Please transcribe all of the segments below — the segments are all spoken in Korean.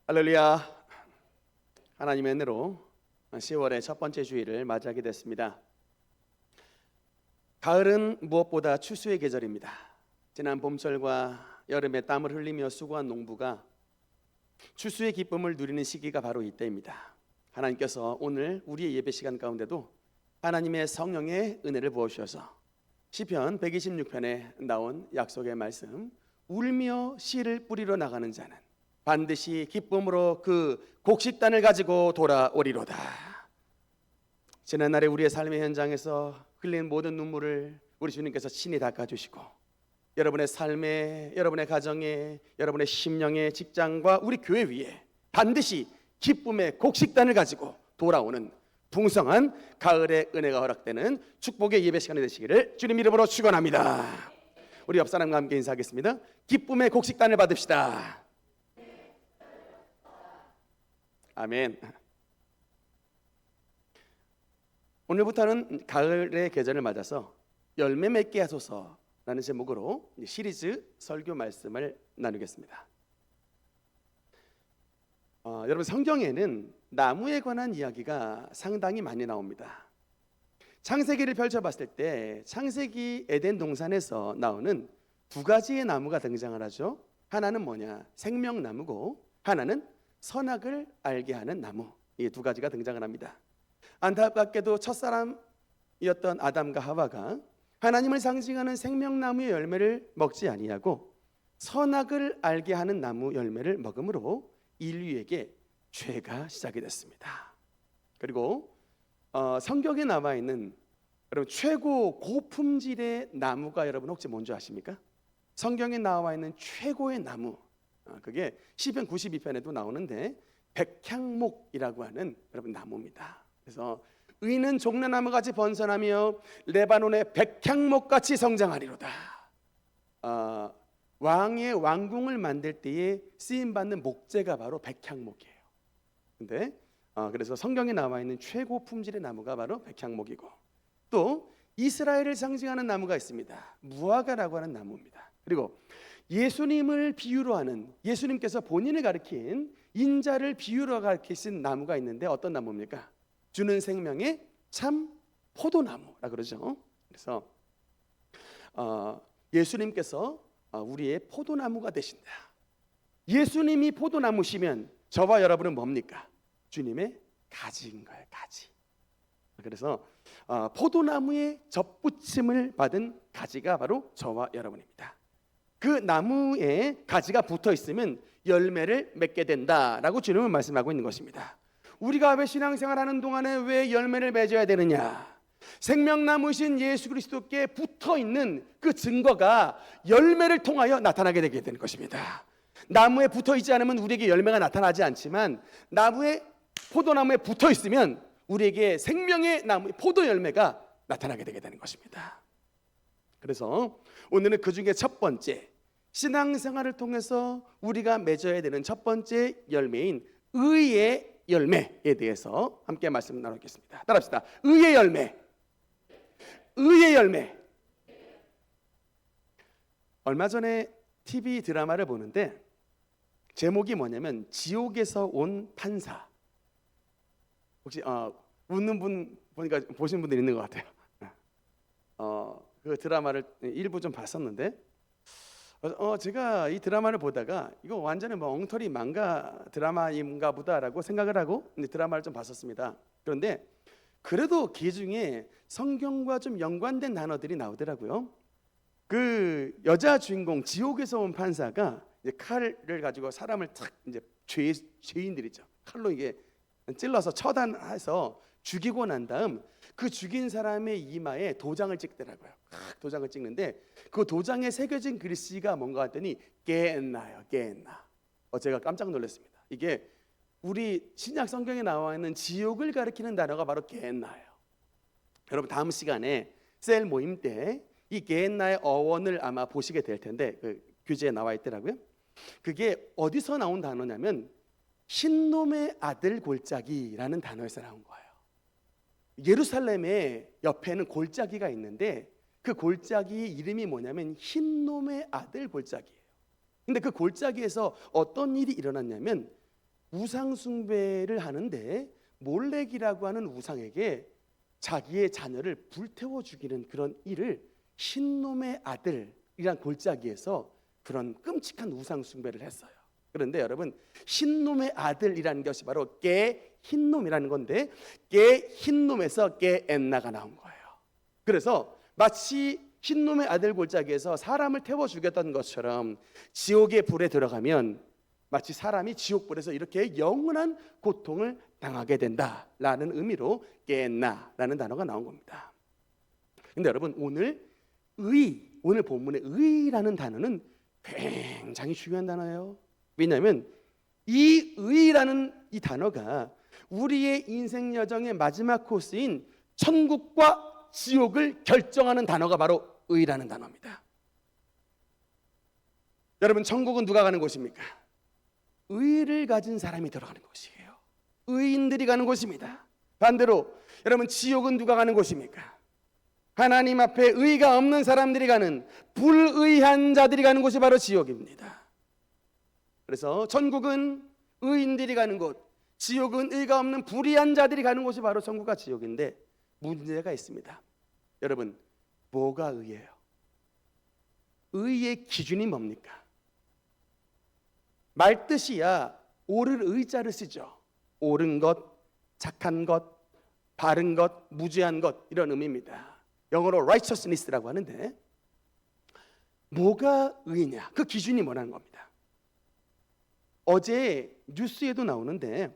할렐루야. 하나님의 은혜로 10월의 첫 번째 주일을 맞이하게 됐습니다. 가을은 무엇보다 추수의 계절입니다. 지난 봄철과 여름에 땀을 흘리며 수고한 농부가 추수의 기쁨을 누리는 시기가 바로 이때입니다. 하나님께서 오늘 우리의 예배 시간 가운데도 하나님의 성령의 은혜를 부어주셔서 시편 126편에 나온 약속의 말씀, 울며 씨를 뿌리러 나가는 자는 반드시 기쁨으로 그 곡식단을 가지고 돌아오리로다. 지난날에 우리의 삶의 현장에서 흘린 모든 눈물을 우리 주님께서 친히 닦아주시고, 여러분의 삶에, 여러분의 가정에, 여러분의 심령의 직장과 우리 교회 위에 반드시 기쁨의 곡식단을 가지고 돌아오는 풍성한 가을의 은혜가 허락되는 축복의 예배 시간이 되시기를 주님 이름으로 축원합니다. 우리 옆 사람과 함께 인사하겠습니다. 기쁨의 곡식단을 받읍시다. 아멘. 오늘부터는 가을의 계절을 맞아서 열매 맺게 하소서라는 제목으로 시리즈 설교 말씀을 나누겠습니다. 여러분, 성경에는 나무에 관한 이야기가 상당히 많이 나옵니다. 창세기를 펼쳐봤을 때 창세기 에덴 동산에서 나오는 두 가지의 나무가 등장을 하죠. 하나는 뭐냐? 생명나무고, 하나는 선악을 알게 하는 나무. 이 두 가지가 등장을 합니다. 안타깝게도 첫사람이었던 아담과 하와가 하나님을 상징하는 생명나무의 열매를 먹지 아니하고 선악을 알게 하는 나무 열매를 먹음으로 인류에게 죄가 시작이 됐습니다. 그리고 성경에 나와 있는 여러분 최고 고품질의 나무가 여러분 혹시 뭔지 아십니까? 성경에 나와 있는 최고의 나무, 그게 시편 92편에도 나오는데 백향목이라고 하는 여러분 나무입니다. 그래서 의는 종려나무같이 번성하며 레바논의 백향목같이 성장하리로다. 왕의 왕궁을 만들 때에 쓰임받는 목재가 바로 백향목이에요. 근데 그래서 성경에 나와 있는 최고 품질의 나무가 바로 백향목이고, 또 이스라엘을 상징하는 나무가 있습니다. 무화과라고 하는 나무입니다. 그리고 예수님을 비유로 하는, 예수님께서 본인을 가리킨 인자를 비유로 가리키신 나무가 있는데 어떤 나무입니까? 주는 생명의 참 포도나무라 그러죠. 그래서 예수님께서 우리의 포도나무가 되신다. 예수님이 포도나무시면 저와 여러분은 뭡니까? 주님의 가지인 거예요. 가지. 그래서 포도나무의 접붙임을 받은 가지가 바로 저와 여러분입니다. 그 나무에 가지가 붙어 있으면 열매를 맺게 된다라고 주님은 말씀하고 있는 것입니다. 우리가 왜 신앙생활하는 동안에 왜 열매를 맺어야 되느냐? 생명나무신 예수 그리스도께 붙어 있는 그 증거가 열매를 통하여 나타나게 되게 되는 것입니다. 나무에 붙어 있지 않으면 우리에게 열매가 나타나지 않지만, 포도나무에 붙어 있으면 우리에게 생명의 나무, 포도 열매가 나타나게 되게 되는 것입니다. 그래서 오늘은 그 중에 첫 번째, 신앙생활을 통해서 우리가 맺어야 되는 첫 번째 열매인 의의 열매에 대해서 함께 말씀 나누겠습니다. 따라합시다. 의의 열매. 의의 열매. 얼마 전에 TV 드라마를 보는데 제목이 뭐냐면 지옥에서 온 판사. 혹시 웃는 분 보니까 보신 분들 있는 것 같아요. 그 드라마를 일부 좀 봤었는데 제가 이 드라마를 보다가 이거 완전히 엉터리 망가 드라마인가 보다라고 생각을 하고 드라마를 좀 봤었습니다. 그런데 그래도 그 중에 성경과 좀 연관된 단어들이 나오더라고요. 그 여자 주인공 지옥에서 온 판사가 이제 칼을 가지고 사람을 탁 이제 죄인들이죠. 칼로 이게 찔러서 처단해서 죽이고 난 다음 그 죽인 사람의 이마에 도장을 찍더라고요. 도장을 찍는데 그 도장에 새겨진 글씨가 뭔가 했더니 게엔나요. 게엔나. 제가 깜짝 놀랐습니다. 이게 우리 신약 성경에 나와 있는 지옥을 가리키는 단어가 바로 게엔나예요. 여러분 다음 시간에 셀 모임 때 이 게엔나의 어원을 아마 보시게 될 텐데 그 교재에 나와 있더라고요. 그게 어디서 나온 단어냐면 흰놈의 아들 골짜기라는 단어에서 나온 거예요. 예루살렘의 옆에는 골짜기가 있는데 그 골짜기의 이름이 뭐냐면 흰놈의 아들 골짜기예요. 근데 그 골짜기에서 어떤 일이 일어났냐면 우상 숭배를 하는데 몰렉이라고 하는 우상에게 자기의 자녀를 불태워 죽이는 그런 일을 흰놈의 아들이란 골짜기에서 그런 끔찍한 우상 숭배를 했어요. 그런데 여러분, 흰놈의 아들이라는 것이 바로 깨 흰놈이라는 건데, 깨 흰놈에서 깨 엔나가 나온 거예요. 그래서 마치 흰놈의 아들 골짜기에서 사람을 태워 죽였던 것처럼 지옥의 불에 들어가면 마치 사람이 지옥불에서 이렇게 영원한 고통을 당하게 된다라는 의미로 깨엔나라는 단어가 나온 겁니다. 근데 여러분, 오늘 본문의 의라는 단어는 굉장히 중요한 단어예요. 왜냐하면 이 의라는 이 단어가 우리의 인생 여정의 마지막 코스인 천국과 지옥을 결정하는 단어가 바로 의라는 단어입니다. 여러분, 천국은 누가 가는 곳입니까? 의를 가진 사람이 들어가는 곳이에요. 의인들이 가는 곳입니다. 반대로 여러분, 지옥은 누가 가는 곳입니까? 하나님 앞에 의가 없는 사람들이 가는, 불의한 자들이 가는 곳이 바로 지옥입니다. 그래서 천국은 의인들이 가는 곳, 지옥은 의가 없는 불의한 자들이 가는 곳이 바로 천국과 지옥인데 문제가 있습니다. 여러분, 뭐가 의예요? 의의 기준이 뭡니까? 말뜻이야 옳을 의자를 쓰죠. 옳은 것, 착한 것, 바른 것, 무죄한 것, 이런 의미입니다. 영어로 righteousness라고 하는데, 뭐가 의냐? 그 기준이 뭐라는 겁니다. 어제 뉴스에도 나오는데,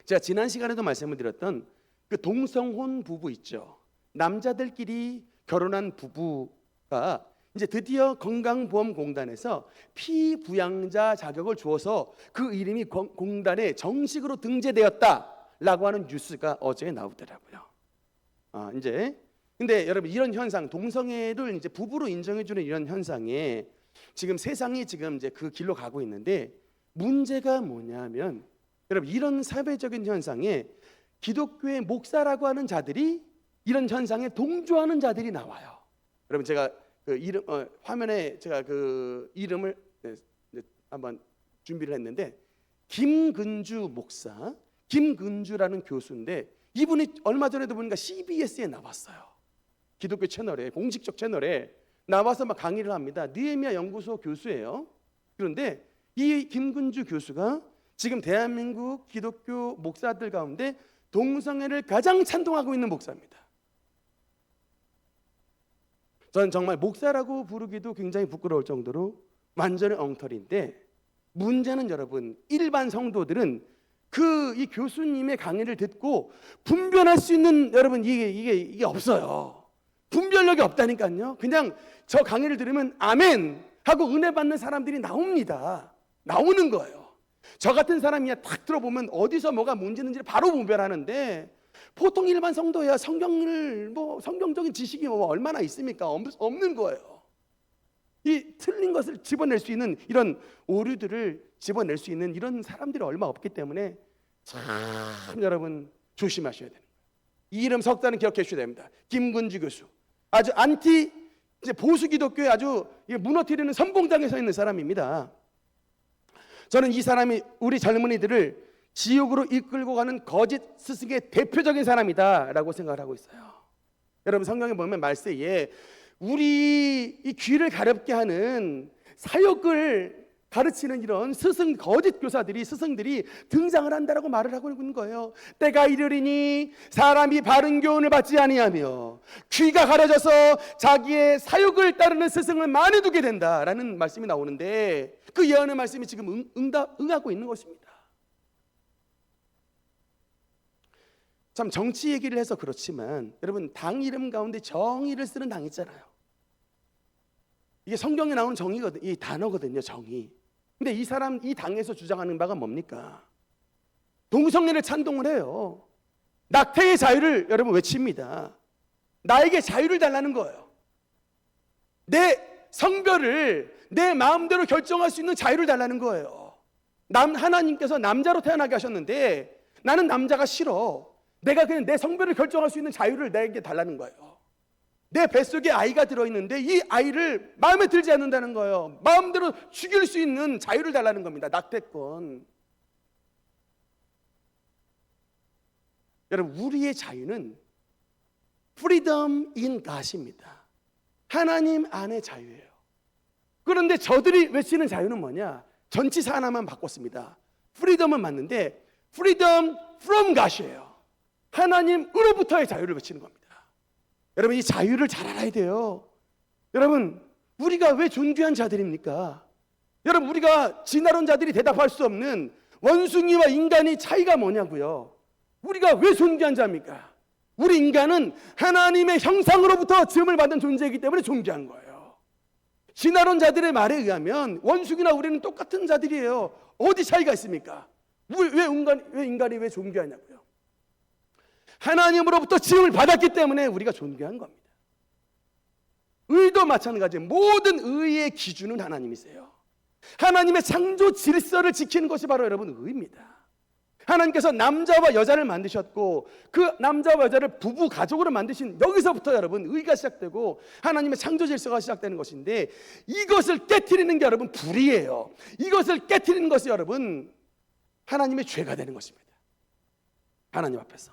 제가 지난 시간에도 말씀을 드렸던 그 동성혼 부부 있죠. 남자들끼리 결혼한 부부가 이제 드디어 건강보험공단에서 피부양자 자격을 주어서 그 이름이 공단에 정식으로 등재되었다라고 하는 뉴스가 어제 나오더라고요. 근데 여러분, 이런 현상, 동성애를 이제 부부로 인정해주는 이런 현상에 지금 세상이 지금 이제 그 길로 가고 있는데, 문제가 뭐냐면 여러분, 이런 사회적인 현상에 기독교의 목사라고 하는 자들이 이런 현상에 동조하는 자들이 나와요. 여러분, 제가 그 이름 화면에 제가 그 이름을 한번 준비를 했는데, 김근주 목사, 김근주라는 교수인데, 이분이 얼마 전에도 보니까 CBS에 나왔어요. 기독교 채널에, 공식적 채널에 나와서 막 강의를 합니다. 느헤미야 연구소 교수예요. 그런데 이 김근주 교수가 지금 대한민국 기독교 목사들 가운데 동성애를 가장 찬동하고 있는 목사입니다. 저는 정말 목사라고 부르기도 굉장히 부끄러울 정도로 완전히 엉터리인데, 문제는 여러분, 일반 성도들은 이 교수님의 강의를 듣고 분별할 수 있는, 여러분, 이게 없어요. 분별력이 없다니까요. 그냥 저 강의를 들으면 아멘 하고 은혜 받는 사람들이 나오는 거예요. 저 같은 사람이야 딱 들어보면 어디서 뭐가 문제 있는지를 바로 분별하는데, 보통 일반 성도야 성경적인 지식이 얼마나 있습니까? 없는 거예요. 이 틀린 것을 집어낼 수 있는, 이런 오류들을 집어낼 수 있는 이런 사람들이 얼마 없기 때문에 참 여러분 조심하셔야 되는 거예요. 이 이름 석자는 기억해 주셔야 됩니다. 김근주 교수, 아주 이제 보수 기독교에 아주 무너뜨리는 선봉장에 서 있는 사람입니다. 저는 이 사람이 우리 젊은이들을 지옥으로 이끌고 가는 거짓 스승의 대표적인 사람이다라고 생각을 하고 있어요. 여러분, 성경에 보면 말세에 우리 이 귀를 가렵게 하는 사역을 가르치는 이런 스승들이 등장을 한다라고 말을 하고 있는 거예요. 때가 이르리니 사람이 바른 교훈을 받지 아니하며 귀가 가려져서 자기의 사역을 따르는 스승을 많이 두게 된다라는 말씀이 나오는데, 그 예언의 말씀이 지금 응하고 있는 것입니다. 참 정치 얘기를 해서 그렇지만 여러분, 당 이름 가운데 정의를 쓰는 당이 있잖아요. 이게 성경에 나오는 정의거든요. 이 단어거든요, 정의. 근데 이 당에서 주장하는 바가 뭡니까? 동성애를 찬동을 해요. 낙태의 자유를 여러분 외칩니다. 나에게 자유를 달라는 거예요. 내 성별을 내 마음대로 결정할 수 있는 자유를 달라는 거예요. 하나님께서 남자로 태어나게 하셨는데 나는 남자가 싫어. 내가 그냥 내 성별을 결정할 수 있는 자유를 내게 달라는 거예요. 내 뱃속에 아이가 들어있는데 이 아이를 마음에 들지 않는다는 거예요. 마음대로 죽일 수 있는 자유를 달라는 겁니다. 낙태권. 여러분, 우리의 자유는 freedom in God입니다. 하나님 안의 자유예요. 그런데 저들이 외치는 자유는 뭐냐? 전치사 하나만 바꿨습니다. freedom은 맞는데 freedom from God이에요. 하나님으로부터의 자유를 외치는 겁니다. 여러분, 이 자유를 잘 알아야 돼요. 여러분, 우리가 왜 존귀한 자들입니까? 여러분, 우리가 진화론 자들이 대답할 수 없는 원숭이와 인간의 차이가 뭐냐고요? 우리가 왜 존귀한 자입니까? 우리 인간은 하나님의 형상으로부터 지음을 받은 존재이기 때문에 존귀한 거예요. 진화론 자들의 말에 의하면 원숭이나 우리는 똑같은 자들이에요. 어디 차이가 있습니까? 왜 인간이 왜 존귀하냐고요? 하나님으로부터 지음을 받았기 때문에 우리가 존귀한 겁니다. 의도 마찬가지. 모든 의의 기준은 하나님이세요. 하나님의 창조 질서를 지키는 것이 바로 여러분 의입니다. 하나님께서 남자와 여자를 만드셨고 그 남자와 여자를 부부 가족으로 만드신 여기서부터 여러분 의가 시작되고 하나님의 창조 질서가 시작되는 것인데, 이것을 깨트리는 게 여러분 불의예요. 이것을 깨트리는 것이 여러분 하나님의 죄가 되는 것입니다. 하나님 앞에서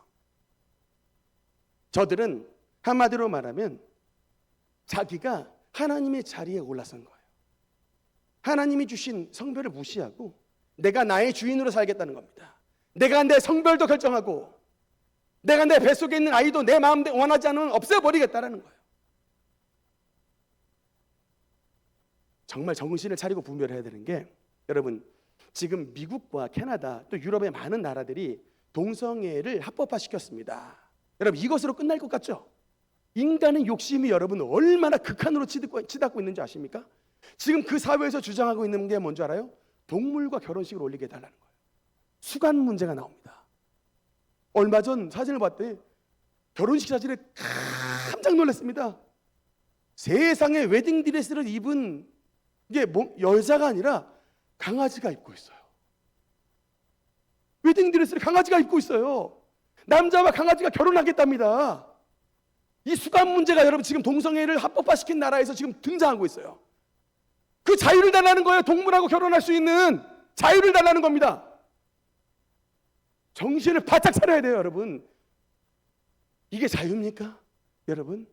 저들은 한마디로 말하면 자기가 하나님의 자리에 올라선 거예요. 하나님이 주신 성별을 무시하고 내가 나의 주인으로 살겠다는 겁니다. 내가 내 성별도 결정하고 내가 내 뱃속에 있는 아이도 내 마음대로 원하지 않으면 없애버리겠다는 거예요. 정말 정신을 차리고 분별해야 되는 게, 여러분 지금 미국과 캐나다 또 유럽의 많은 나라들이 동성애를 합법화시켰습니다. 여러분, 이것으로 끝날 것 같죠? 인간의 욕심이 여러분 얼마나 극한으로 치닫고 있는지 아십니까? 지금 그 사회에서 주장하고 있는 게 뭔지 알아요? 동물과 결혼식을 올리게 해달라는 거예요. 수간 문제가 나옵니다. 얼마 전 사진을 봤더니 결혼식 사진에 깜짝 놀랐습니다. 세상에 웨딩드레스를 입은 이게 여자가 아니라 강아지가 입고 있어요. 웨딩드레스를 강아지가 입고 있어요. 남자와 강아지가 결혼하겠답니다. 이 수간 문제가 여러분 지금 동성애를 합법화시킨 나라에서 지금 등장하고 있어요. 그 자유를 달라는 거예요. 동물하고 결혼할 수 있는 자유를 달라는 겁니다. 정신을 바짝 차려야 돼요, 여러분. 이게 자유입니까? 여러분,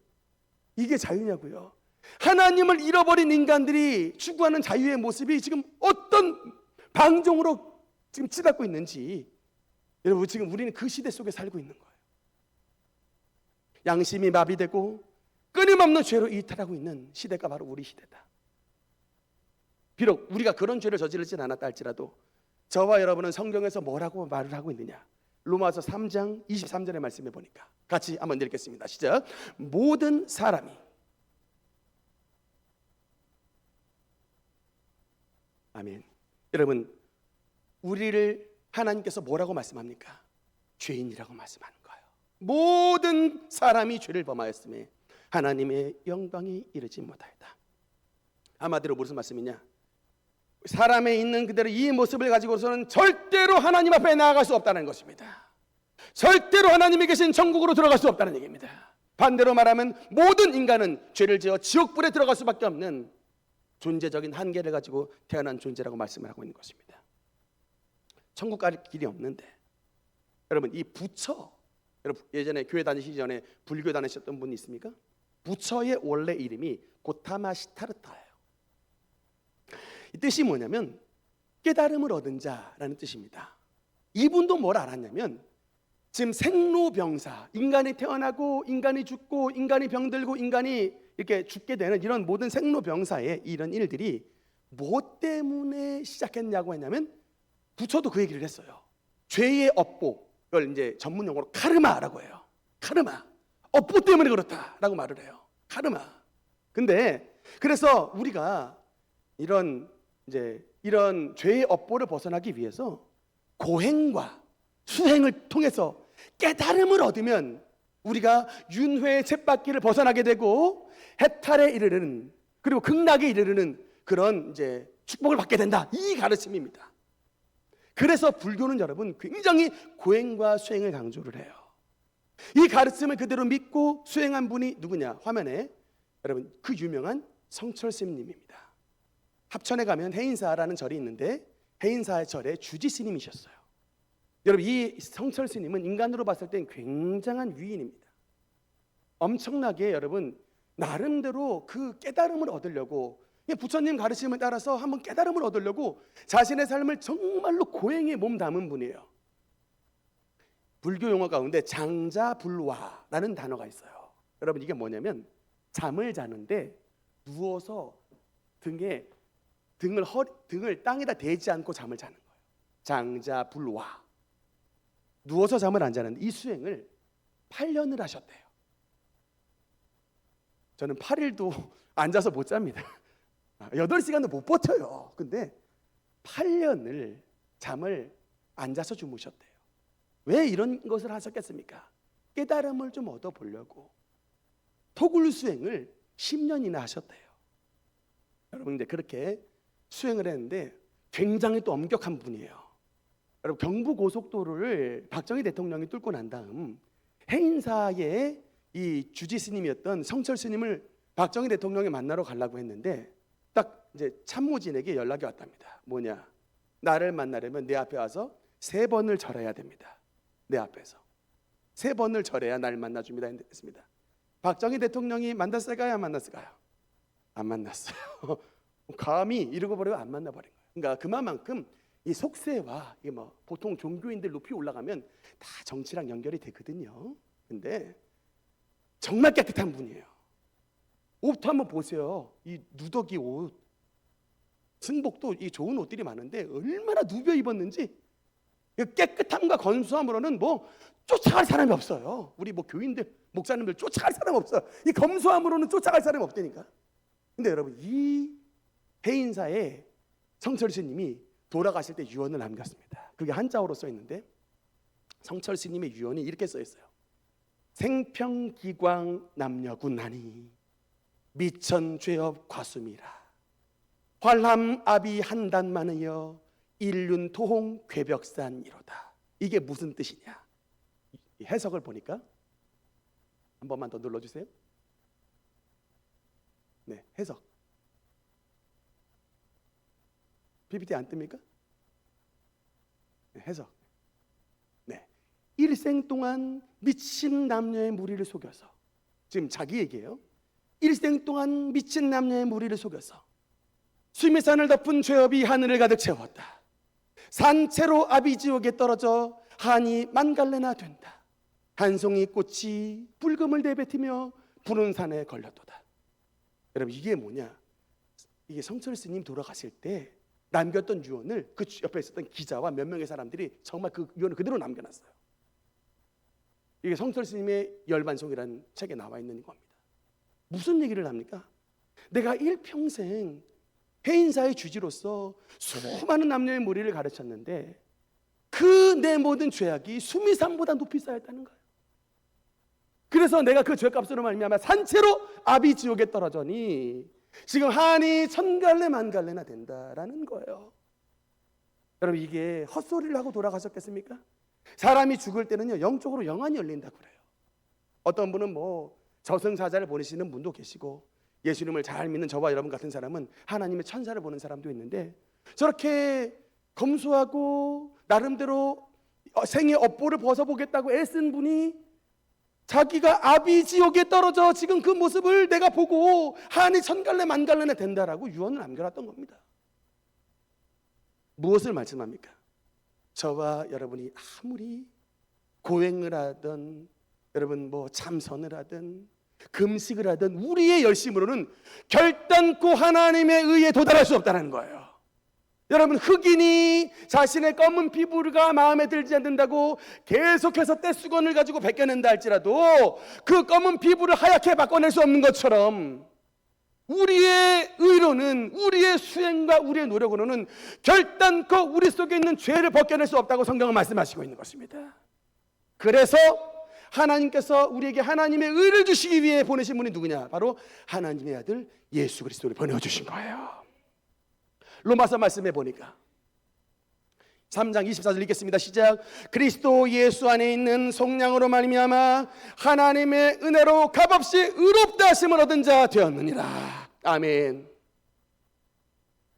이게 자유냐고요? 하나님을 잃어버린 인간들이 추구하는 자유의 모습이 지금 어떤 방종으로 지금 치닫고 있는지, 여러분 지금 우리는 그 시대 속에 살고 있는 거예요. 양심이 마비되고 끊임없는 죄로 이탈하고 있는 시대가 바로 우리 시대다. 비록 우리가 그런 죄를 저지르진 않았다 할지라도 저와 여러분은 성경에서 뭐라고 말을 하고 있느냐? 로마서 3장 23절의 말씀에 보니까 같이 한번 읽겠습니다. 시작. 모든 사람이 아멘. 여러분, 우리를 하나님께서 뭐라고 말씀합니까? 죄인이라고 말씀하는 거예요. 모든 사람이 죄를 범하였음에 하나님의 영광이 이르지 못하였다. 한마디로 무슨 말씀이냐? 사람에 있는 그대로 이 모습을 가지고서는 절대로 하나님 앞에 나아갈 수 없다는 것입니다. 절대로 하나님이 계신 천국으로 들어갈 수 없다는 얘기입니다. 반대로 말하면 모든 인간은 죄를 지어 지옥불에 들어갈 수밖에 없는 존재적인 한계를 가지고 태어난 존재라고 말씀을 하고 있는 것입니다. 천국 갈 길이 없는데, 여러분 이 부처, 여러분 예전에 교회 다니시기 전에 불교 다니셨던 분이 있습니까? 부처의 원래 이름이 고타마 시타르타예요. 이 뜻이 뭐냐면 깨달음을 얻은 자라는 뜻입니다. 이분도 뭘 알았냐면 지금 생로병사, 인간이 태어나고 인간이 죽고 인간이 병들고 인간이 이렇게 죽게 되는 이런 모든 생로병사의 이런 일들이 뭐 때문에 시작했냐고 했냐면 부처도 그 얘기를 했어요. 죄의 업보, 이걸 이제 전문 용어로 카르마라고 해요. 카르마, 업보 때문에 그렇다라고 말을 해요. 카르마. 근데 그래서 우리가 이런 죄의 업보를 벗어나기 위해서 고행과 수행을 통해서 깨달음을 얻으면 우리가 윤회의 쳇바퀴를 벗어나게 되고 해탈에 이르르는, 그리고 극락에 이르르는 그런 이제 축복을 받게 된다. 이 가르침입니다. 그래서 불교는 여러분 굉장히 고행과 수행을 강조를 해요. 이 가르침을 그대로 믿고 수행한 분이 누구냐? 화면에 여러분 그 유명한 성철 스님입니다. 합천에 가면 해인사라는 절이 있는데 해인사의 절의 주지 스님이셨어요. 여러분, 이 성철 스님은 인간으로 봤을 땐 굉장한 위인입니다. 엄청나게 여러분 나름대로 그 깨달음을 얻으려고, 부처님 가르침을 따라서 한번 깨달음을 얻으려고 자신의 삶을 정말로 고행에 몸 담은 분이에요. 불교 용어 가운데 장자불화라는 단어가 있어요. 여러분, 이게 뭐냐면 잠을 자는데 누워서 등을 땅에다 대지 않고 잠을 자는 거예요. 장자불화. 누워서 잠을 안 자는데 이 수행을 8년을 하셨대요. 저는 8일도 앉아서 못 잡니다. 8시간도 못 버텨요. 근데 8년을 잠을 앉아서 주무셨대요. 왜 이런 것을 하셨겠습니까? 깨달음을 좀 얻어보려고 토굴 수행을 10년이나 하셨대요. 여러분, 이제 그렇게 수행을 했는데 굉장히 또 엄격한 분이에요. 여러분, 경부고속도로를 박정희 대통령이 뚫고 난 다음 해인사의 이 주지 스님이었던 성철 스님을 박정희 대통령이 만나러 가려고 했는데 딱 이제 참모진에게 연락이 왔답니다. 뭐냐? 나를 만나려면 내 앞에 와서 3번을 절해야 됩니다. 내 앞에서 3번을 절해야 날 만나줍니다 했습니다. 박정희 대통령이 만났을까요? 안 만났을까요? 안 만났어요. 감히 이러고 버리고 안 만나버린 거예요. 그러니까 그만큼 이 속세와 이게 뭐 보통 종교인들 높이 올라가면 다 정치랑 연결이 되거든요. 근데 정말 깨끗한 분이에요. 옷도 한번 보세요. 이 누더기 옷, 승복도 이 좋은 옷들이 많은데 얼마나 누벼 입었는지 깨끗함과 건수함으로는 뭐 쫓아갈 사람이 없어요. 우리 뭐 교인들, 목사님들 쫓아갈 사람 없어요. 이 검소함으로는 쫓아갈 사람이 없다니까. 근데 여러분, 이 해인사의 성철 스님이 돌아가실 때 유언을 남겼습니다. 그게 한자어로 써 있는데 성철 스님의 유언이 이렇게 써 있어요. 생평기광 남녀군하니 미천죄업 과수미라 활함아비 한단만이여 일륜토홍 괴벽산이로다. 이게 무슨 뜻이냐? 해석을 보니까 한 번만 더 눌러주세요. 네, 해석. PPT 안 뜹니까? 네, 해석. 네, 일생 동안 미친 남녀의 무리를 속여서, 지금 자기 얘기예요. 일생 동안 미친 남녀의 무리를 속여서 수미산을 덮은 죄업이 하늘을 가득 채웠다. 산채로 아비지옥에 떨어져 한이 만갈래나 된다. 한 송이 꽃이 붉음을 내뱉으며 푸른 산에 걸렸도다. 여러분, 이게 뭐냐? 이게 성철 스님 돌아가실 때 남겼던 유언을 그 옆에 있었던 기자와 몇 명의 사람들이 정말 그 유언을 그대로 남겨놨어요. 이게 성철 스님의 열반송이라는 책에 나와 있는 겁니다. 무슨 얘기를 합니까? 내가 일평생 해인사의 주지로서 수많은 남녀의 무리를 가르쳤는데 그 내 모든 죄악이 수미산보다 높이 쌓였다는 거예요. 그래서 내가 그 죄값으로 말미암아 산채로 아비지옥에 떨어져니 지금 한이 천갈래 만갈래나 된다라는 거예요. 여러분, 이게 헛소리를 하고 돌아가셨겠습니까? 사람이 죽을 때는요, 영적으로 영안이 열린다고 그래요. 어떤 분은 뭐 저승사자를 보내시는 분도 계시고 예수님을 잘 믿는 저와 여러분 같은 사람은 하나님의 천사를 보는 사람도 있는데, 저렇게 검소하고 나름대로 생의 업보를 벗어보겠다고 애쓴 분이 자기가 아비지옥에 떨어져 지금 그 모습을 내가 보고 한이 천갈래 만갈래나 된다라고 유언을 남겨놨던 겁니다. 무엇을 말씀합니까? 저와 여러분이 아무리 고행을 하든 여러분 뭐 참선을 하든 금식을 하든 우리의 열심으로는 결단코 하나님의 의에 도달할 수 없다는 거예요. 여러분, 흑인이 자신의 검은 피부가 마음에 들지 않는다고 계속해서 떼수건을 가지고 벗겨낸다 할지라도 그 검은 피부를 하얗게 바꿔낼 수 없는 것처럼 우리의 의로는, 우리의 수행과 우리의 노력으로는 결단코 우리 속에 있는 죄를 벗겨낼 수 없다고 성경은 말씀하시고 있는 것입니다. 그래서 하나님께서 우리에게 하나님의 의를 주시기 위해 보내신 분이 누구냐? 바로 하나님의 아들 예수 그리스도를 보내주신 거예요. 로마서 말씀해 보니까 3장 24절 읽겠습니다. 시작. 그리스도 예수 안에 있는 속량으로 말미암아 하나님의 은혜로 값없이 의롭다 하심을 얻은 자 되었느니라. 아멘.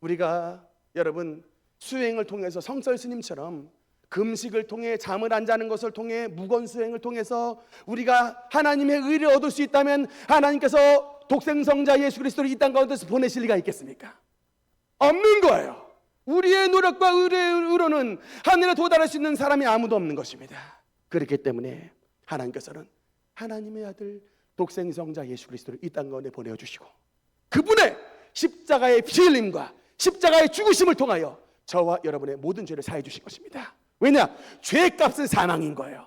우리가 여러분 수행을 통해서 성철 스님처럼 금식을 통해 잠을 안 자는 것을 통해 무건수행을 통해서 우리가 하나님의 의를 얻을 수 있다면 하나님께서 독생성자 예수 그리스도를 이 땅 가운데서 보내실 리가 있겠습니까? 없는 거예요. 우리의 노력과 의로는 하늘에 도달할 수 있는 사람이 아무도 없는 것입니다. 그렇기 때문에 하나님께서는 하나님의 아들 독생성자 예수 그리스도를 이 땅 가운데 보내주시고 그분의 십자가의 피 흘림과 십자가의 죽으심을 통하여 저와 여러분의 모든 죄를 사해 주신 것입니다. 왜냐? 죄값은 사망인 거예요.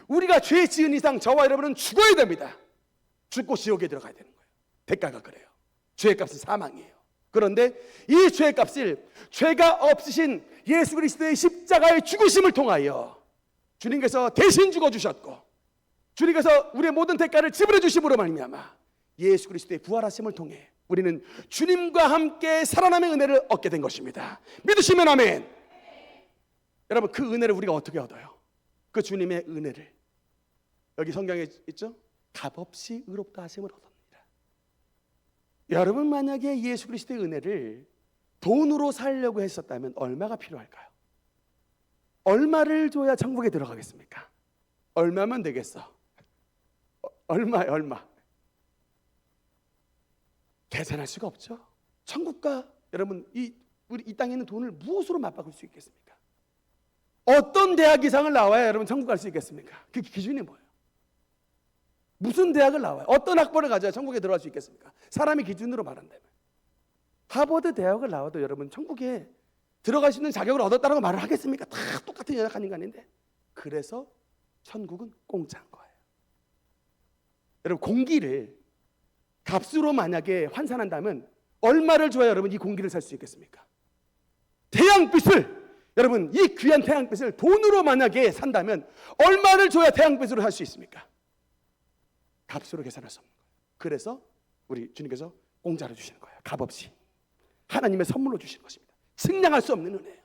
우리가 죄 지은 이상 저와 여러분은 죽어야 됩니다. 죽고 지옥에 들어가야 되는 거예요. 대가가 그래요. 죄값은 사망이에요. 그런데 이 죄값을 죄가 없으신 예수 그리스도의 십자가의 죽으심을 통하여 주님께서 대신 죽어주셨고 주님께서 우리의 모든 대가를 지불해 주심으로 말미암아 예수 그리스도의 부활하심을 통해 우리는 주님과 함께 살아남의 은혜를 얻게 된 것입니다. 믿으시면 아멘. 여러분, 그 은혜를 우리가 어떻게 얻어요? 그 주님의 은혜를 여기 성경에 있죠? 값없이 의롭다 하심을 얻었습니다. 여러분, 만약에 예수 그리스도의 은혜를 돈으로 살려고 했었다면 얼마가 필요할까요? 얼마를 줘야 천국에 들어가겠습니까? 얼마면 되겠어? 얼마? 계산할 수가 없죠. 천국과 여러분 우리 이 땅에 있는 돈을 무엇으로 맞바꿀 수 있겠습니까? 어떤 대학 이상을 나와야 여러분 천국 갈 수 있겠습니까? 그 기준이 뭐예요? 무슨 대학을 나와요? 어떤 학벌을 가져야 천국에 들어갈 수 있겠습니까? 사람의 기준으로 말한다면 하버드 대학을 나와도 여러분 천국에 들어갈 수 있는 자격을 얻었다고 말을 하겠습니까? 다 똑같은 연약한 인간인데. 그래서 천국은 공짜인 거예요. 여러분, 공기를 값으로 만약에 환산한다면 얼마를 줘야 여러분 이 공기를 살 수 있겠습니까? 태양빛을, 여러분 이 귀한 태양빛을 돈으로 만약에 산다면 얼마를 줘야 태양빛으로 살 수 있습니까? 값으로 계산할 수 없는 거예요. 그래서 우리 주님께서 공짜로 주시는 거예요. 값없이 하나님의 선물로 주시는 것입니다. 측량할 수 없는 은혜예요.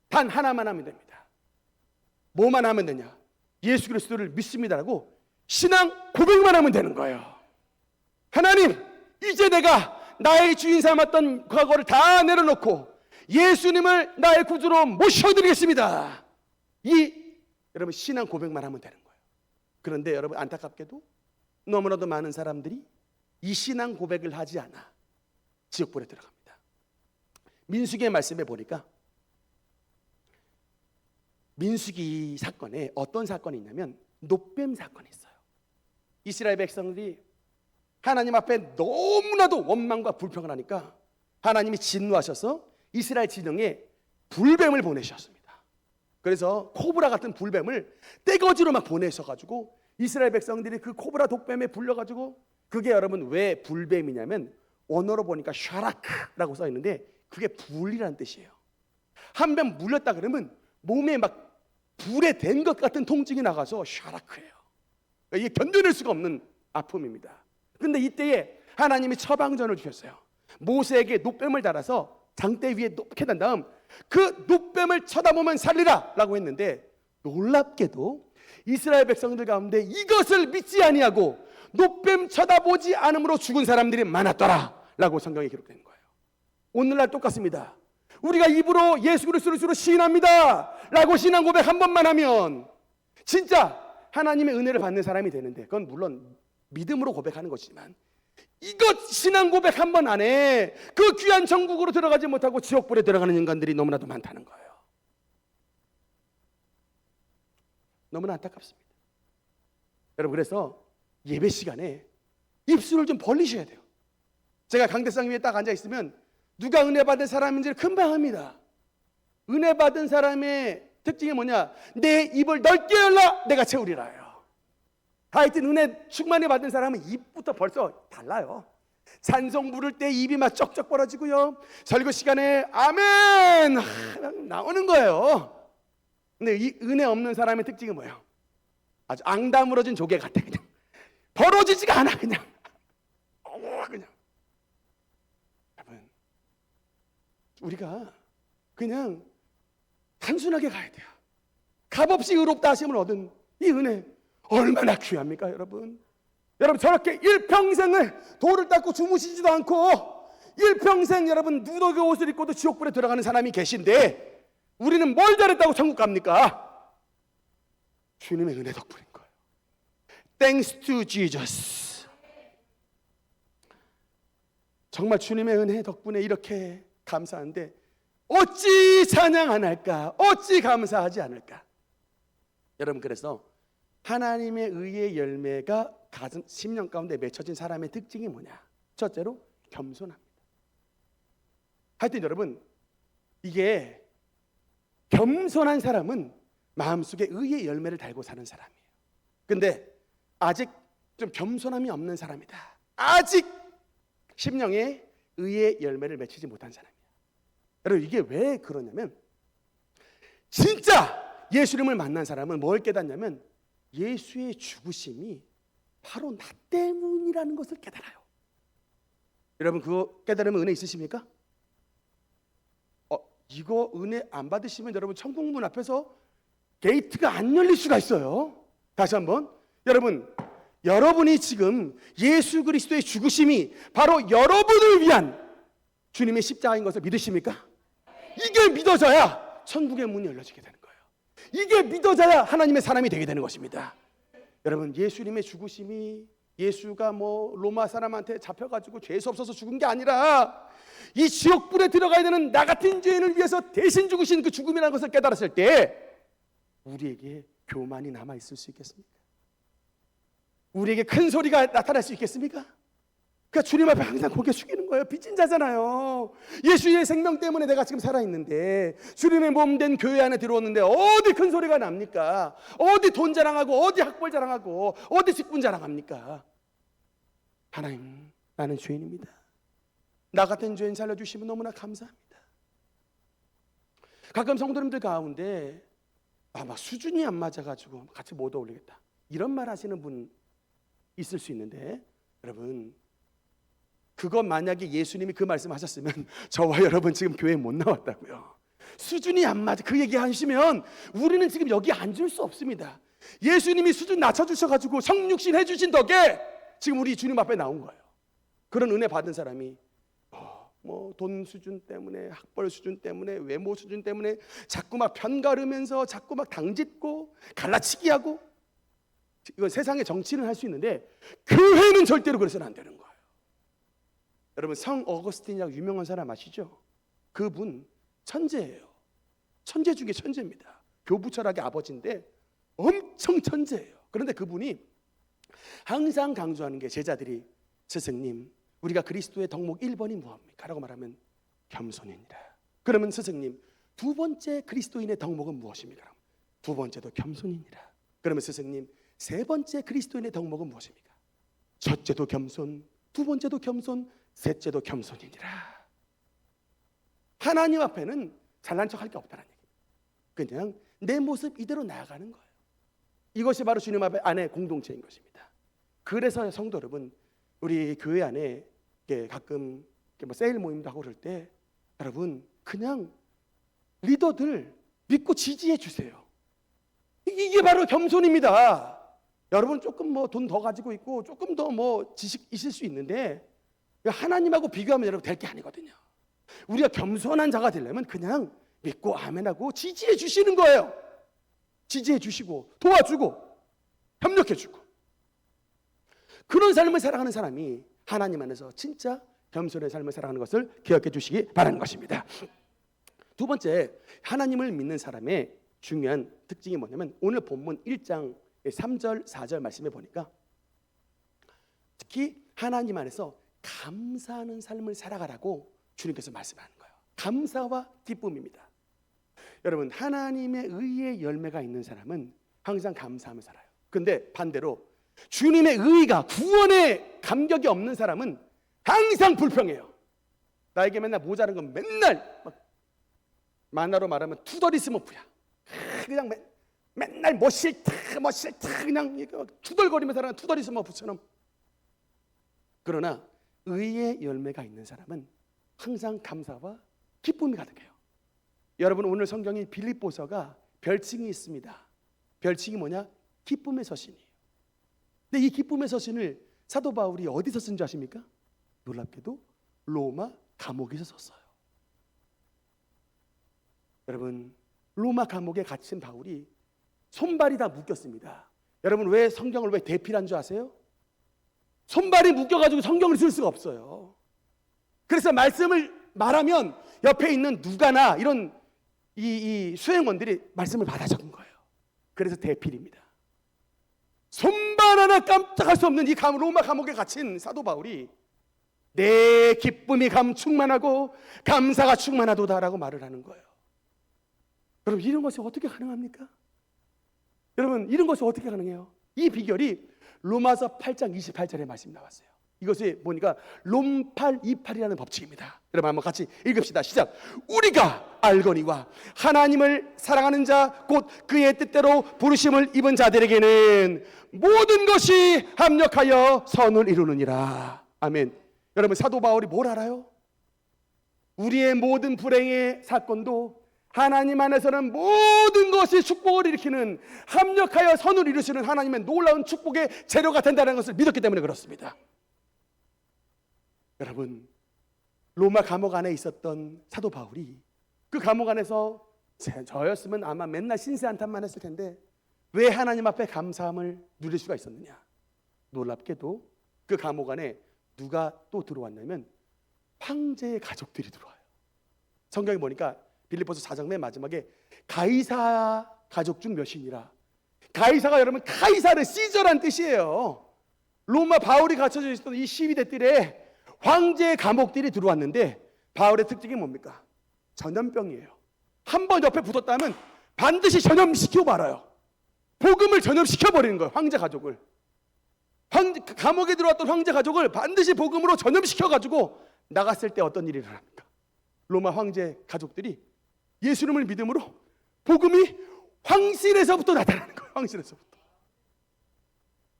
단 하나만 하면 됩니다. 뭐만 하면 되냐? 예수 그리스도를 믿습니다라고 신앙 고백만 하면 되는 거예요. 하나님, 이제 내가 나의 주인 삼았던 과거를 다 내려놓고 예수님을 나의 구주로 모셔드리겠습니다. 이 여러분 신앙 고백만 하면 되는 거예요. 그런데 여러분 안타깝게도 너무나도 많은 사람들이 이 신앙 고백을 하지 않아 지옥불에 들어갑니다. 민수기의 말씀에 보니까 민수기 사건에 어떤 사건이 있냐면 놋뱀 사건이 있어요. 이스라엘 백성들이 하나님 앞에 너무나도 원망과 불평을 하니까 하나님이 진노하셔서 이스라엘 진영에 불뱀을 보내셨습니다. 그래서 코브라 같은 불뱀을 떼거지로 막 보내셔가지고 이스라엘 백성들이 그 코브라 독뱀에 불려가지고 그게 여러분 왜 불뱀이냐면 원어로 보니까 샤라크라고 써 있는데 그게 불이라는 뜻이에요. 한 번 물렸다 그러면 몸에 막 불에 댄 것 같은 통증이 나가서 샤라크예요. 이게 견뎌낼 수가 없는 아픔입니다. 근데 이때에 하나님이 처방전을 주셨어요. 모세에게 놋뱀을 달아서 장대 위에 놓게 단 다음 그 놋뱀을 쳐다보면 살리라 라고 했는데 놀랍게도 이스라엘 백성들 가운데 이것을 믿지 아니하고 놋뱀 쳐다보지 않음으로 죽은 사람들이 많았더라 라고 성경에 기록된 거예요. 오늘날 똑같습니다. 우리가 입으로 예수 그리스도를 주로 시인합니다 라고 신앙 고백 한 번만 하면 진짜 하나님의 은혜를 받는 사람이 되는데 그건 물론 믿음으로 고백하는 것이지만 이것 신앙 고백 한 번 안에 그 귀한 천국으로 들어가지 못하고 지옥불에 들어가는 인간들이 너무나도 많다는 거예요. 너무나 안타깝습니다. 여러분, 그래서 예배 시간에 입술을 좀 벌리셔야 돼요. 제가 강대상 위에 딱 앉아 있으면 누가 은혜 받은 사람인지를 금방 합니다. 은혜 받은 사람의 특징이 뭐냐? 내 입을 넓게 열라 내가 채우리라요. 하여튼 은혜 충만히 받은 사람은 입부터 벌써 달라요. 찬송 부를 때 입이 막 쩍쩍 벌어지고요. 설교 시간에 아멘 나오는 거예요. 근데 이 은혜 없는 사람의 특징은 뭐예요? 아주 앙다물어진 조개 같아. 그냥 벌어지지가 않아. 그냥 여러분, 우리가 그냥 단순하게 가야 돼요. 값없이 의롭다 하심을 얻은 이 은혜 얼마나 귀합니까, 여러분? 여러분, 저렇게 일평생을 돌을 닦고 주무시지도 않고 일평생 여러분 누더기 옷을 입고도 지옥불에 들어가는 사람이 계신데 우리는 뭘 잘했다고 천국 갑니까? 주님의 은혜 덕분인 거예요. Thanks to Jesus. 정말 주님의 은혜 덕분에 이렇게 감사한데 어찌 찬양 안 할까? 어찌 감사하지 않을까? 여러분, 그래서 하나님의 의의 열매가 가진 10년 가운데 맺혀진 사람의 특징이 뭐냐? 첫째로 겸손합니다. 하여튼 여러분, 이게 겸손한 사람은 마음속에 의의 열매를 달고 사는 사람이에요. 근데 아직 좀 겸손함이 없는 사람이다. 아직 심령에 의의 열매를 맺히지 못한 사람이에요. 여러분, 이게 왜 그러냐면 진짜 예수님을 만난 사람은 뭘 깨닫냐면 예수의 죽으심이 바로 나 때문이라는 것을 깨달아요. 여러분, 그거 깨달으면 은혜 있으십니까? 이거 은혜 안 받으시면 여러분 천국문 앞에서 게이트가 안 열릴 수가 있어요. 다시 한번, 여러분이 지금 예수 그리스도의 죽으심이 바로 여러분을 위한 주님의 십자가인 것을 믿으십니까? 이게 믿어져야 천국의 문이 열려지게 되는 거예요. 이게 믿어져야 하나님의 사람이 되게 되는 것입니다. 여러분, 예수님의 죽으심이 예수가 로마 사람한테 잡혀가지고 죄수 없어서 죽은 게 아니라 이 지옥불에 들어가야 되는 나 같은 죄인을 위해서 대신 죽으신 그 죽음이라는 것을 깨달았을 때 우리에게 교만이 남아있을 수 있겠습니까? 우리에게 큰 소리가 나타날 수 있겠습니까? 그러니까 주님 앞에 항상 고개 숙이는 거예요. 빚진 자잖아요. 예수의 생명 때문에 내가 지금 살아있는데, 주님의 몸 된 교회 안에 들어왔는데 어디 큰 소리가 납니까? 어디 돈 자랑하고, 어디 학벌 자랑하고, 어디 직분 자랑합니까? 하나님, 나는 죄인입니다. 나 같은 죄인 살려주시면 너무나 감사합니다. 가끔 성도님들 가운데 막 수준이 안 맞아가지고 같이 못 어울리겠다, 이런 말 하시는 분 있을 수 있는데, 여러분, 그것 만약에 예수님이 그 말씀 하셨으면 저와 여러분 지금 교회에 못 나왔다고요. 수준이 안 맞아, 그 얘기 하시면 우리는 지금 여기 앉을 수 없습니다. 예수님이 수준 낮춰주셔가지고 성육신 해주신 덕에 지금 우리 주님 앞에 나온 거예요. 그런 은혜 받은 사람이 돈 수준 때문에, 학벌 수준 때문에, 외모 수준 때문에 자꾸 막 편가르면서 자꾸 막 당짓고 갈라치기 하고, 이건 세상의 정치는 할 수 있는데 교회는 절대로 그래서는 안 되는 거예요. 여러분, 성 어거스틴이라고 유명한 사람 아시죠? 그분 천재예요. 천재 중에 천재입니다. 교부 철학의 아버지인데 엄청 천재예요. 그런데 그분이 항상 강조하는 게, 제자들이 스승님, 우리가 그리스도의 덕목 1번이 무엇입니까? 라고 말하면 겸손이니라. 그러면 스승님, 두 번째 그리스도인의 덕목은 무엇입니까? 두 번째도 겸손이니라. 그러면 스승님, 세 번째 그리스도인의 덕목은 무엇입니까? 첫째도 겸손, 두 번째도 겸손, 셋째도 겸손이니라. 하나님 앞에는 잘난 척할 게 없다는 얘기입니다. 그냥 내 모습 이대로 나아가는 거예요. 이것이 바로 주님 앞에 안에 공동체인 것입니다. 그래서 성도 여러분, 우리 교회 안에 가끔 세일 모임도 하고 그럴 때, 여러분 그냥 리더들 믿고 지지해 주세요. 이게 바로 겸손입니다. 여러분 조금 돈 더 가지고 있고 조금 더 지식 있을 수 있는데 하나님하고 비교하면 여러분 될 게 아니거든요. 우리가 겸손한 자가 되려면 그냥 믿고 아멘하고 지지해 주시는 거예요. 지지해 주시고 도와주고 협력해 주고, 그런 삶을 살아가는 사람이 하나님 안에서 진짜 겸손의 삶을 살아가는 것을 기억해 주시기 바라는 것입니다. 두 번째, 하나님을 믿는 사람의 중요한 특징이 뭐냐면, 오늘 본문 1장 3절 4절 말씀에 보니까 특히 하나님 안에서 감사하는 삶을 살아가라고 주님께서 말씀하는 거예요. 감사와 기쁨입니다. 여러분, 하나님의 의의 열매가 있는 사람은 항상 감사하며 살아요. 근데 반대로 주님의 의가, 구원의 감격이 없는 사람은 항상 불평해요. 나에게 맨날 모자란 건 맨날 만화로 말하면 투덜이 스머프야. 그냥 맨날 뭐 싫다 그냥 투덜거리면서 살아가는 투덜이 스머프처럼. 그러나 의의 열매가 있는 사람은 항상 감사와 기쁨이 가득해요. 여러분, 오늘 성경인 빌립보서가 별칭이 있습니다. 별칭이 뭐냐? 기쁨의 서신이에요. 근데 이 기쁨의 서신을 사도 바울이 어디서 쓴 줄 아십니까? 놀랍게도 로마 감옥에서 썼어요. 여러분, 로마 감옥에 갇힌 바울이 손발이 다 묶였습니다. 여러분, 왜 성경을 왜 대필한 줄 아세요? 손발이 묶여가지고 성경을 쓸 수가 없어요. 그래서 말씀을 말하면 옆에 있는 누가나 이런 이 수행원들이 말씀을 받아 적은 거예요. 그래서 대필입니다. 손발 하나 깜짝할 수 없는 이 로마 감옥에 갇힌 사도 바울이 내 기쁨이 충만하고 감사가 충만하도다라고 말을 하는 거예요. 여러분, 이런 것이 어떻게 가능합니까? 여러분, 이런 것이 어떻게 가능해요? 이 비결이 로마서 8장 28절에 말씀 나왔어요. 이것이 보니까 롬팔 28이라는 법칙입니다. 여러분, 한번 같이 읽읍시다. 시작. 우리가 알거니와 하나님을 사랑하는 자 곧 그의 뜻대로 부르심을 입은 자들에게는 모든 것이 합력하여 선을 이루느니라. 아멘. 여러분, 사도 바울이 뭘 알아요? 우리의 모든 불행의 사건도 하나님 안에서는 모든 것이 축복을 일으키는, 합력하여 선을 이루시는 하나님의 놀라운 축복의 재료가 된다는 것을 믿었기 때문에 그렇습니다. 여러분, 로마 감옥 안에 있었던 사도 바울이 그 감옥 안에서 저였으면 아마 맨날 신세한탄만 했을 텐데 왜 하나님 앞에 감사함을 누릴 수가 있었느냐? 놀랍게도 그 감옥 안에 누가 또 들어왔냐면 황제의 가족들이 들어와요. 성경에 보니까 빌립보서 4장 맨 마지막에 가이사 가족 중 몇이니라. 가이사가 여러분 카이사르 시저란 뜻이에요. 로마 바울이 갇혀져 있었던 이 시위대들에 황제의 감옥들이 들어왔는데 바울의 특징이 뭡니까? 전염병이에요. 한번 옆에 붙었다면 반드시 전염시키고 말아요. 복음을 전염시켜버리는 거예요. 황제 가족을. 감옥에 들어왔던 황제 가족을 반드시 복음으로 전염시켜가지고 나갔을 때 어떤 일이 일어납니까? 로마 황제 가족들이 예수님을 믿음으로 복음이 황실에서부터 나타나는 거예요. 황실에서부터.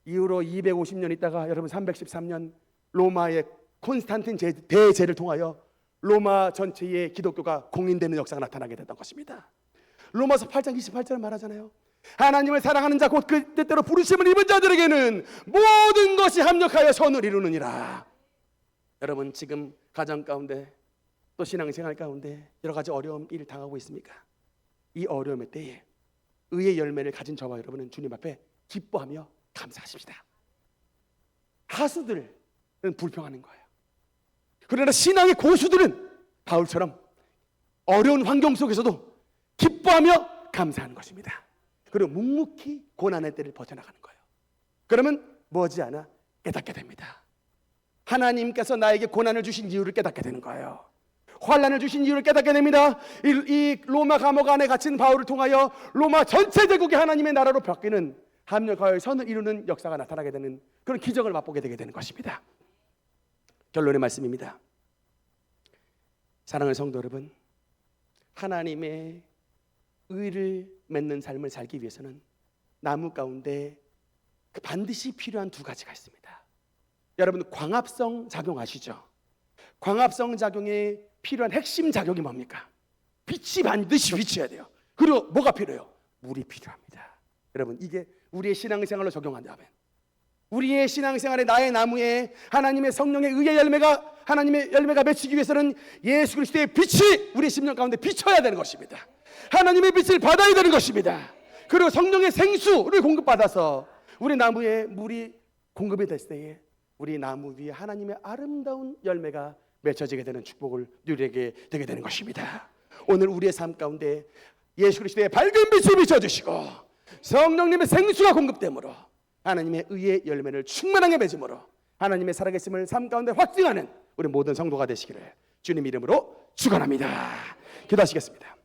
이후로 250년 있다가 여러분 313년 로마의 콘스탄틴 대제를 통하여 로마 전체의 기독교가 공인되는 역사가 나타나게 됐던 것입니다. 로마서 8장 28절에 말하잖아요. 하나님을 사랑하는 자 곧 그 뜻대로 부르심을 입은 자들에게는 모든 것이 합력하여 선을 이루느니라. 여러분, 지금 가정 가운데 또 신앙생활 가운데 여러 가지 어려움 일 당하고 있습니까? 이 어려움의 때에 의의 열매를 가진 저와 여러분은 주님 앞에 기뻐하며 감사하십시다. 하수들은 불평하는 거예요. 그러나 신앙의 고수들은 바울처럼 어려운 환경 속에서도 기뻐하며 감사하는 것입니다. 그리고 묵묵히 고난의 때를 버텨나가는 거예요. 그러면 머지않아 깨닫게 됩니다. 하나님께서 나에게 고난을 주신 이유를 깨닫게 되는 거예요. 환난을 주신 이유를 깨닫게 됩니다. 이 로마 감옥 안에 갇힌 바울을 통하여 로마 전체 제국이 하나님의 나라로 바뀌는, 합력하여 선을 이루는 역사가 나타나게 되는 그런 기적을 맛보게 되게 되는 것입니다. 결론의 말씀입니다. 사랑하는 성도 여러분, 하나님의 의를 맺는 삶을 살기 위해서는 나무 가운데 반드시 필요한 두 가지가 있습니다. 여러분, 광합성 작용 아시죠? 광합성 작용에 필요한 핵심 작용이 뭡니까? 빛이 반드시 비쳐야 돼요. 그리고 뭐가 필요해요? 물이 필요합니다. 여러분, 이게 우리의 신앙생활로 적용한다면, 우리의 신앙생활에 나의 나무에 하나님의 성령의 의의 열매가, 하나님의 열매가 맺히기 위해서는 예수 그리스도의 빛이 우리의 심령 가운데 비쳐야 되는 것입니다. 하나님의 빛을 받아야 되는 것입니다. 그리고 성령의 생수를 공급받아서 우리 나무에 물이 공급이 됐을 때에 우리 나무 위에 하나님의 아름다운 열매가 맺혀지게 되는 축복을 누리게 되게 되는 것입니다. 오늘 우리의 삶 가운데 예수 그리스도의 밝은 빛을 비춰주시고 성령님의 생수가 공급됨으로 하나님의 의의 열매를 충만하게 맺음으로 하나님의 살아계심을 삶 가운데 확증하는 우리 모든 성도가 되시기를 주님 이름으로 축원합니다. 기도하시겠습니다.